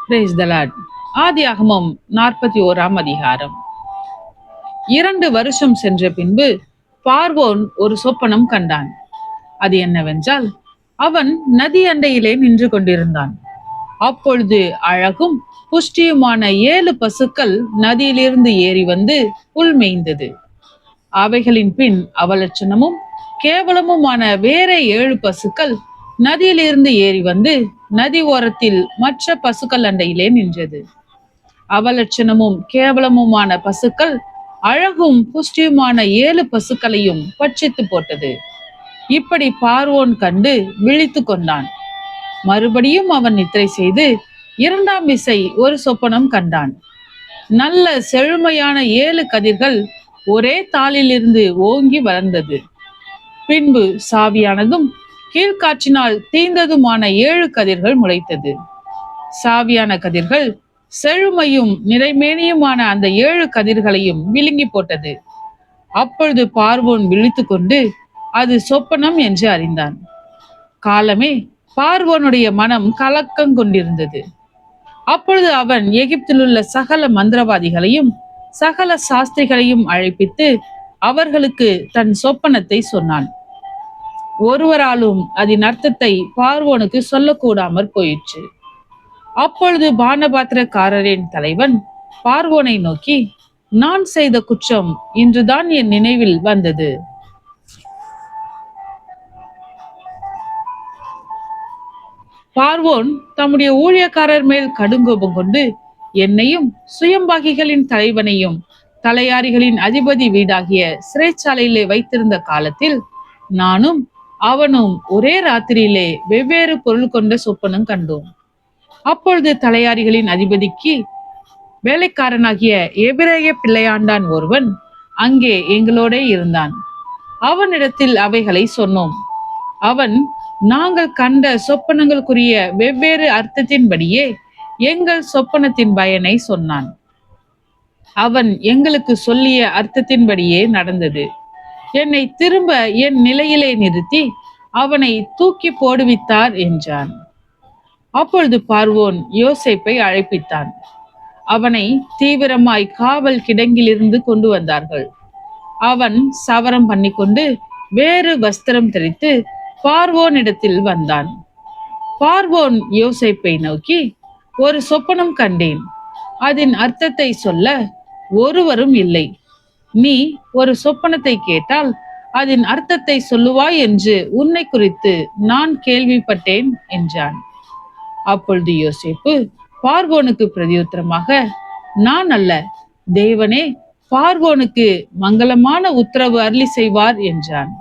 Praise the Lord. ஆதியாகமம் 41ஆம் அதிகாரம். 2 வருஷம் சென்ற பின்பு பார்வோன் ஒரு சொப்பனம் கண்டான். அது என்னவென்றால், அவன் நதி அண்டையிலே நின்று கொண்டிருந்தான். அப்பொழுது அழகும் புஷ்டியுமான 7 பசுக்கள் நதியிலிருந்து ஏறி வந்து புல் மேய்ந்தது. அவைகளின் பின் அவலட்சணமும் கேவலமுமான வேற 7 பசுக்கள் நதியிலிருந்து ஏறி வந்து நதி ஓரத்தில் மற்ற பசுக்கள் அண்டையிலே நின்றது. அவலட்சணமும் கேவலமுமான பசுக்கள் அழகும் புஷ்டியுமான 7 பசுக்களையும் பட்சித்து போட்டது. இப்படி பார்வோன் கண்டு விழித்து கொண்டான். மறுபடியும் அவன் நித்திரை செய்து 2ஆம் விசை ஒரு சொப்பனம் கண்டான். நல்ல செழுமையான 7 கதிர்கள் ஒரே தாளிலிருந்து ஓங்கி வளர்ந்தது. பின்பு சாவியானதும் கீழ்காற்றினால் தீந்ததுமான 7 கதிர்கள் முளைத்தது. சாவியான கதிர்கள் செழுமையும் நிறைமேனியுமான அந்த 7 கதிர்களையும் விழுங்கி போட்டது. அப்பொழுது பார்வோன் விழித்து கொண்டு அது சொப்பனம் என்று அறிந்தான். காலமே பார்வோனுடைய மனம் கலக்கம் கொண்டிருந்தது. அப்பொழுது அவன் எகிப்தில் உள்ள சகல மந்திரவாதிகளையும் சகல சாஸ்திரிகளையும் அழைப்பித்து அவர்களுக்கு தன் சொப்பனத்தை சொன்னான். ஒருவராலும் அதன் அர்த்தத்தை பார்வோனுக்கு சொல்லக்கூடாமற் போயிற்று. அப்பொழுது பானபாத்திரக்காரரின் தலைவன் பார்வோனை நோக்கி, நான் செய்த குற்றம் இன்றுதான் என் நினைவில் வந்தது. பார்வோன் தம்முடைய ஊழியக்காரர் மேல் கடுங்கோபம் கொண்டு என்னையும் சுயம்பாகிகளின் தலைவனையும் தலையாரிகளின் அதிபதி வீடாகிய சிறைச்சாலையிலே வைத்திருந்த காலத்தில் நானும் அவனும் ஒரே ராத்திரியிலே வெவ்வேறு பொருள் கொண்ட சொப்பனம் கண்டோம். அப்பொழுது தலையாரிகளின் அதிபதிக்கு வேலைக்காரனாகிய எபிரேய பிள்ளையாண்டான் ஒருவன் அங்கே எங்களோட இருந்தான். அவனிடத்தில் அவைகளை சொன்னோம். அவன் நாங்கள் கண்ட சொப்பனங்களுக்குரிய வெவ்வேறு அர்த்தத்தின்படியே எங்கள் சொப்பனத்தின் பயனை சொன்னான். அவன் எங்களுக்கு சொல்லிய அர்த்தத்தின்படியே நடந்தது. என்னை திரும்ப என் நிலையிலே நிறுத்தி அவனை தூக்கி போடுவித்தார் என்றான். அப்பொழுது பார்வோன் யோசேப்பை அழைப்பித்தான். அவனை தீவிரமாய் காவல் கிடங்கிலிருந்து கொண்டு வந்தார்கள். அவன் சவரம் பண்ணிக்கொண்டு வேறு வஸ்திரம் தரித்து பார்வோனிடத்தில் வந்தான். பார்வோன் யோசேப்பை நோக்கி, ஒரு சொப்பனம் கண்டேன், அதன் அர்த்தத்தை சொல்ல ஒருவரும் இல்லை. நீ ஒரு சொப்பனத்தை கேட்டால் அதன் அர்த்தத்தை சொல்லுவாய் என்று உன்னை குறித்து நான் கேள்விப்பட்டேன் என்றான். அப்பொழுது யோசேப்பு பார்வோனுக்கு பிரதியுத்தரமாக, நான் அல்ல, தேவனே பார்வோனுக்கு மங்களமான உத்தரவு அருளி செய்வார் என்றான்.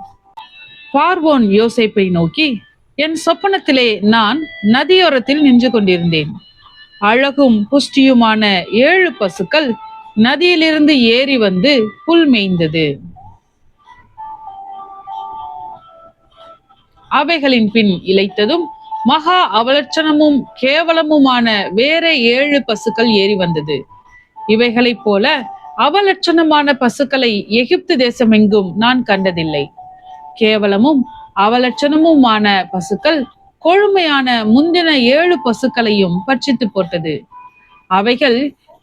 பார்வோன் யோசேப்பை நோக்கி, என் சொப்பனத்திலே நான் நதியோரத்தில் நின்று கொண்டிருந்தேன். அழகும் புஷ்டியுமான 7 பசுக்கள் நதியிலிருந்து ஏறி வந்து புல் மேய்ந்தது. அவைகளின் பின் இளைத்ததும் மகா அவலட்சணமும் கேவலமுமான வேற 7 பசுக்கள் ஏறி வந்தது. இவைகளைப் போல அவலட்சணமான பசுக்களை எகிப்து தேசமெங்கும் நான் கண்டதில்லை. கேவலமும் அவலட்சணமுமான பசுக்கள் கொழுமையான முந்தின 7 பசுக்களையும் பட்சித்து போட்டது. அவைகள்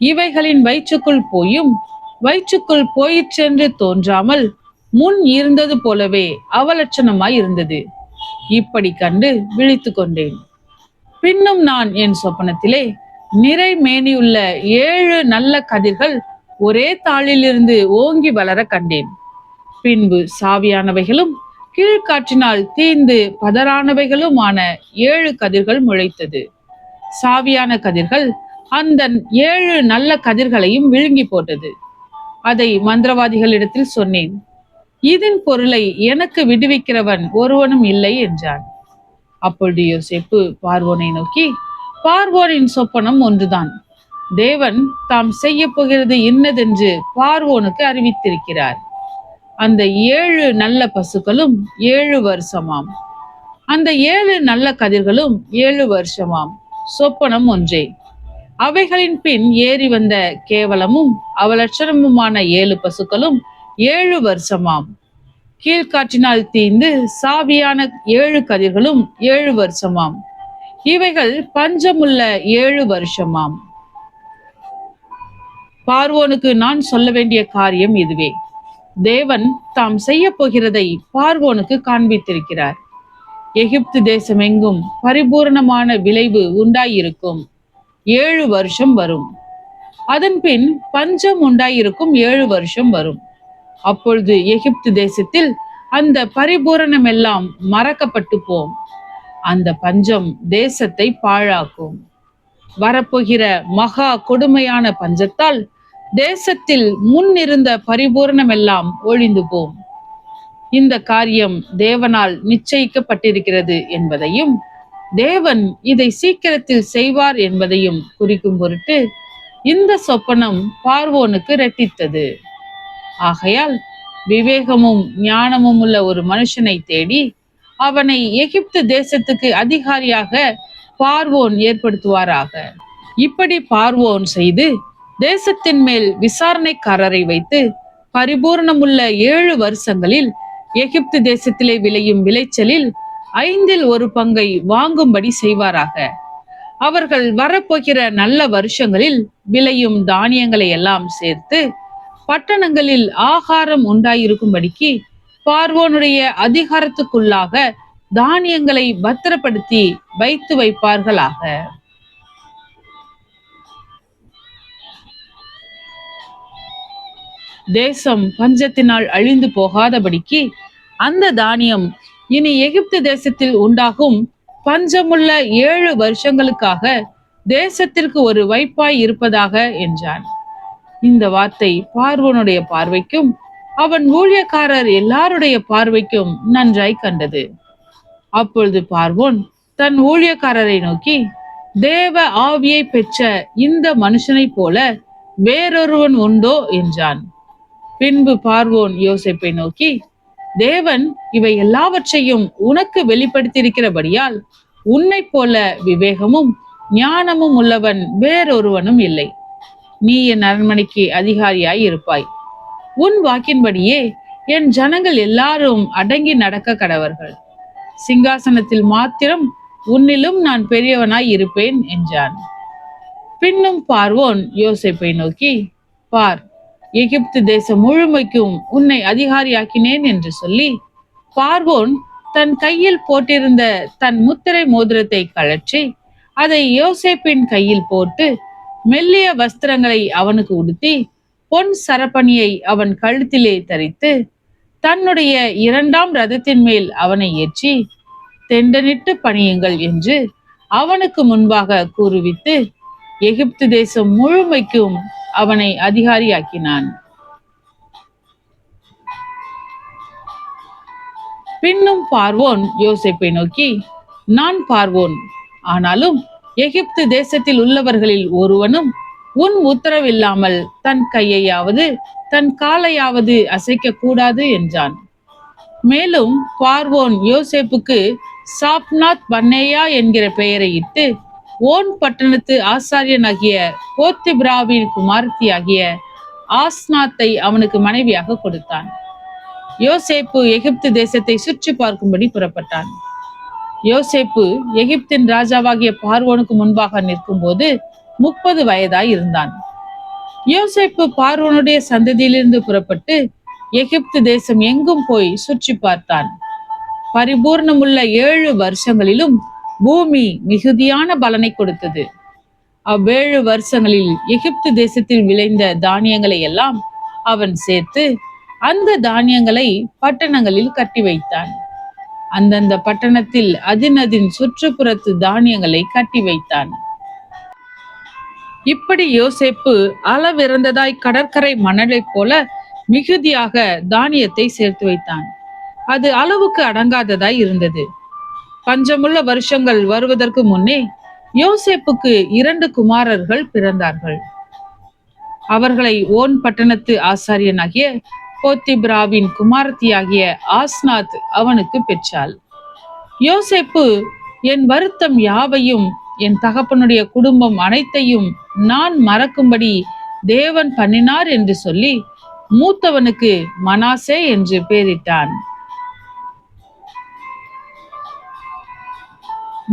இவைகளின் வயிற்றுக்குள் போயும் வயிற்றுக்குள் போயிற்றென்று தோன்றாமல் முன் இருந்தது போலவே அவலட்சணமாய் இருந்தது. இப்படி கண்டு விழித்து கொண்டேன். பின்னும் நான் என் சொப்பனத்திலே நிறை மேனியுள்ள 7 நல்ல கதிர்கள் ஒரே தாளிலிருந்து ஓங்கி வளர கண்டேன். பின்பு சாவியானவைகளும் கீழ்காற்றினால் தீந்து பதறானவைகளுமான 7 கதிர்கள் முளைத்தது. சாவியான கதிர்கள் அந்த 7 நல்ல கதிர்களையும் விழுங்கி போட்டது. அதை மந்திரவாதிகளிடத்தில் சொன்னேன். இதன் பொருளை எனக்கு விடுவிக்கிறவன் ஒருவனும் இல்லை என்றான். அப்பொழுது யோசேப்பு பார்வோனை நோக்கி, பார்வோனின் சொப்பனம் ஒன்றுதான். தேவன் தாம் செய்ய போகிறது இன்னதென்று பார்வோனுக்கு அறிவித்திருக்கிறார். அந்த 7 நல்ல பசுக்களும் 7 வருஷமாம். அந்த 7 நல்ல கதிர்களும் 7 வருஷமாம். சொப்பனம் ஒன்றே. அவைகளின் பின் ஏறி வந்த கேவலமும் அவலட்சணமுமான 7 பசுக்களும் 7 வருஷமாம். கீழ்காற்றினால் தீந்து சாவியான 7 கதிர்களும் 7 வருஷமாம். இவைகள் பஞ்சமுள்ள 7 வருஷமாம். பார்வோனுக்கு நான் சொல்ல வேண்டிய காரியம் இதுவே. தேவன் தாம் செய்ய போகிறதை பார்வோனுக்கு காண்பித்திருக்கிறார். எகிப்து தேசம் எங்கும் பரிபூரணமான விளைவு உண்டாயிருக்கும் 7 வருஷம் வரும். அதன் பின் பஞ்சம் உண்டாயிருக்கும் 7 வருஷம் வரும். அப்பொழுது எகிப்து தேசத்தில் அந்த பரிபூரணம் எல்லாம் மறக்கப்பட்டு போம். அந்த பஞ்சம் தேசத்தை பாழாக்கும். வரப்போகிற மகா கொடுமையான பஞ்சத்தால் தேசத்தில் முன் இருந்த பரிபூரணம் எல்லாம் ஒழிந்து போம். இந்த காரியம் தேவனால் நிச்சயிக்கப்பட்டிருக்கிறது என்பதையும் தேவன் இதை சீக்கிரத்தில் செய்வார் என்பதையும் குறிக்கும் பொருட்டு இந்த சொப்பனம் பார்வோனுக்கு இரட்டித்தது. ஆகையால் விவேகமும் ஞானமும் உள்ள ஒரு மனுஷனை தேடி அவனை எகிப்து தேசத்துக்கு அதிகாரியாக பார்வோன் ஏற்படுத்துவாராக. இப்படி பார்வோன் செய்து தேசத்தின் மேல் விசாரணைக்காரரை வைத்து பரிபூர்ணமுள்ள 7 வருஷங்களில் எகிப்து தேசத்திலே விளையும் விளைச்சலில் 1/5 வாங்கும்படி செய்வாராக. அவர்கள் வரப்போகிற நல்ல வருஷங்களில் விளையும் தானியங்களை எல்லாம் சேர்த்து பட்டணங்களில் ஆகாரம் உண்டாயிருக்கும்படிக்கு பார்வோனுடைய அதிகாரத்துக்குள்ளாக தானியங்களை பத்திரப்படுத்தி வைத்து வைப்பார்களாக. தேசம் பஞ்சத்தினால் அழிந்து போகாதபடிக்கு அந்த தானியம் இனி எகிப்து தேசத்தில் உண்டாகும் பஞ்சமுள்ள 7 வருஷங்களுக்காக தேசத்திற்கு ஒரு வைப்பாய் இருப்பதாக என்றான். இந்த வார்த்தை பார்வோனுடைய பார்வைக்கும் அவன் ஊழியக்காரர் எல்லாருடைய பார்வைக்கும் நன்றாய் கண்டது. அப்பொழுது பார்வோன் தன் ஊழியக்காரரை நோக்கி, தேவ ஆவியை பெற்ற இந்த மனுஷனை போல வேறொருவன் உண்டோ என்றான். பின்பு பார்வோன் யோசேப்பை நோக்கி, தேவன் இவை எல்லாவற்றையும் உனக்கு வெளிப்படுத்தியிருக்கிறபடியால் உன்னை போல விவேகமும் ஞானமும் உள்ளவன் வேறொருவனும் இல்லை. நீ என் அரண்மனைக்கு அதிகாரியாய் இருப்பாய். உன் வாக்கின்படியே என் ஜனங்கள் எல்லாரும் அடங்கி நடக்க கடவர்கள். சிங்காசனத்தில் மாத்திரம் உன்னிலும் நான் பெரியவனாய் இருப்பேன் என்றான். பின்னும் பார்வோன் யோசேப்பை நோக்கி, பார், எகிப்து தேசம் முழுமைக்கும் உன்னை அதிகாரியாக்கினேன் என்று சொல்லி பார்வோன் தன் கையில் போட்டிருந்த தன் முத்திரை மோதிரத்தை கழற்றி அதை யோசேப்பின் கையில் போட்டு மெல்லிய வஸ்திரங்களை அவனுக்கு உடுத்தி பொன் சரப்பணியை அவன் கழுத்திலே தரித்து தன்னுடைய 2ஆம் ரதத்தின் மேல் அவனை ஏற்றி தெண்டனிட்டு பணியுங்கள் என்று அவனுக்கு முன்பாக கூறுவித்து எகிப்து தேசம் முழுமைக்கும் அவனை அதிகாரியாக்கினான். பின்னும் பார்வோன் யோசேப்பை நோக்கி, நான் பார்வோன், ஆனாலும் எகிப்து தேசத்தில் உள்ளவர்களில் ஒருவனும் உன் உத்தரவில்லாமல் தன் கையையாவது தன் காலையாவது அசைக்க கூடாது என்றான். மேலும் பார்வோன் யோசேப்புக்கு சாப்நாத் பன்னேயா என்கிற பெயரை இட்டு ஓன் பட்டணத்து ஆசாரியனாகிய போத்திபிராவின் குமாரத்தியாகிய ஆஸ்நாத்தை அவனுக்கு மனைவியாக கொடுத்தான். யோசேப்பு எகிப்து தேசத்தை சுற்றி பார்க்கும்படி புறப்பட்டான். யோசேப்பு எகிப்தின் ராஜாவாகிய பார்வோனுக்கு முன்பாக நிற்கும் போது 30 வயதாய் இருந்தான். யோசேப்பு பார்வோனுடைய சந்ததியிலிருந்து புறப்பட்டு எகிப்து தேசம் எங்கும் போய் சுற்றி பார்த்தான். பரிபூர்ணமுள்ள 7 வருஷங்களிலும் பூமி மிகுதியான பலனை கொடுத்தது. 7 வருஷங்களில் எகிப்து தேசத்தில் விளைந்த தானியங்களை எல்லாம் அவன் சேர்த்து அந்த தானியங்களை பட்டணங்களில் கட்டி வைத்தான். அந்தந்த பட்டணத்தில் அதின் சுற்றுப்புறத்து தானியங்களை கட்டி வைத்தான். இப்படி யோசேப்பு அளவிறந்ததாய் கடற்கரை மணலை போல மிகுதியாக தானியத்தை சேர்த்து வைத்தான். அது அளவுக்கு அடங்காததாய் இருந்தது. பஞ்சமுள்ள வருஷங்கள் வருவதற்கு முன்னே யோசேப்புக்கு 2 குமாரர்கள் பிறந்தார்கள். அவர்களை ஓன் பட்டணத்து ஆசாரியனாகிய போத்திபிராவின் குமாரத்தியாகிய ஆஸ்நாத் அவனுக்கு பெற்றாள். யோசேப்பு, என் வருத்தம் யாவையும் என் தகப்பனுடைய குடும்பம் அனைத்தையும் நான் மறக்கும்படி தேவன் பண்ணினார் என்று சொல்லி மூத்தவனுக்கு மனாசே என்று பெயரிட்டான்.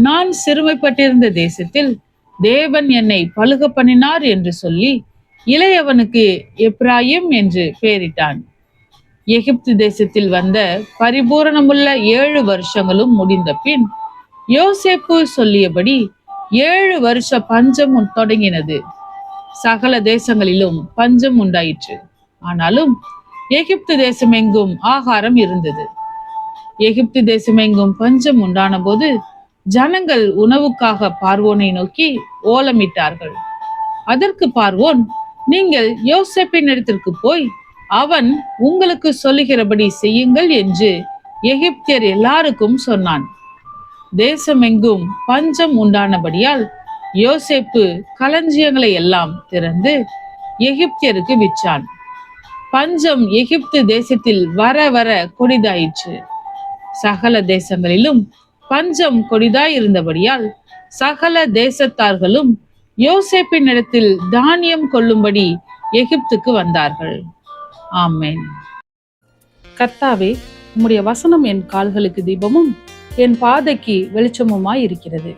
நான் சிறுமைப்பட்டிருந்த தேசத்தில் தேவன் என்னை பலுக பண்ணினார் என்று சொல்லி இளையவனுக்கு எப்ராயிம் என்று பெயரிட்டான். எகிப்து தேசத்தில் வந்த பரிபூரணமுள்ள 7 வருஷங்களும் முடிந்த பின் யோசேப்பு சொல்லியபடி 7 வருஷ பஞ்சம் தொடங்கினது. சகல தேசங்களிலும் பஞ்சம் உண்டாயிற்று. ஆனாலும் எகிப்து தேசமெங்கும் ஆகாரம் இருந்தது. எகிப்து தேசமெங்கும் பஞ்சம் உண்டான போது ஜனங்கள் உணவுக்காக பார்வோனை நோக்கி ஓலமிட்டார்கள். அதற்கு பார்வோன், நீங்கள் யோசேப்பின் இடத்திற்கு போய் அவன் உங்களுக்கு சொல்லுகிறபடி செய்யுங்கள் என்று எகிப்தியர் எல்லாருக்கும் சொன்னான். தேசமெங்கும் பஞ்சம் உண்டானபடியால் யோசேப்பு களஞ்சியங்களை எல்லாம் திறந்து எகிப்தியருக்கு விற்றான். பஞ்சம் எகிப்து தேசத்தில் வர வர கொடிதாயிற்று. சகல தேசங்களிலும் பஞ்சம் கொடிதாய் இருந்தபடியால் சகல தேசத்தார்களும் யோசேப்பின் இடத்தில் தானியம் கொள்ளும்படி எகிப்துக்கு வந்தார்கள். ஆமென். கர்த்தாவே, உம்முடைய வசனம் என் கால்களுக்கு தீபமும் என் பாதைக்கு வெளிச்சமுமாய் இருக்கிறது.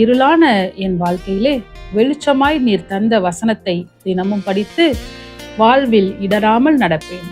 இருளான என் வாழ்க்கையிலே வெளிச்சமாய் நீர் தந்த வசனத்தை தினமும் படித்து வாழ்வில் இடராமல் நடப்பேன்.